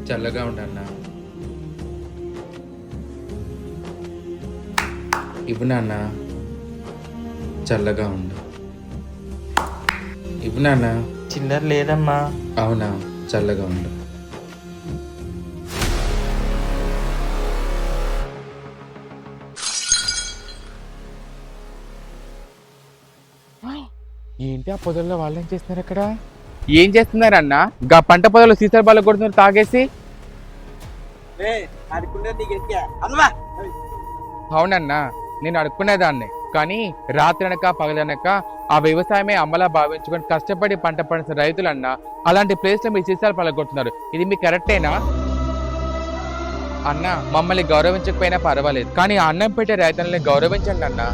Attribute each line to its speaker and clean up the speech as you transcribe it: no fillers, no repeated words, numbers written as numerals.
Speaker 1: చల్లగా ఉండన్నా. ఇవ్వు నాన్న, చల్లగా ఉండు. ఇవ్వు నాన్న.
Speaker 2: చిల్లర లేదమ్మా.
Speaker 1: అవునా, చల్లగా ఉండు.
Speaker 3: ఏంటి ఆ పొదల్లో వాళ్ళు ఏం చేస్తున్నారు అక్కడ? ఏం చేస్తున్నారన్నా? గా పంట పొదలు సీసాల బాల కొడుతున్నారు తాగేసి. అవునన్నా, నేను అడుక్కునేదాన్ని. కానీ రాత్రి అనక పగలనక ఆ వ్యవసాయమే అమ్మలా భావించుకొని కష్టపడి పంట పండిన రైతులన్నా అలాంటి ప్లేస్ లో మీ సీసాలు పలగొడుతున్నారు. ఇది మీకు కరెక్టేనా? అన్న, మమ్మల్ని గౌరవించకపోయినా పర్వాలేదు, కానీ అన్నం పెట్టే రైతులని గౌరవించండి అన్నా.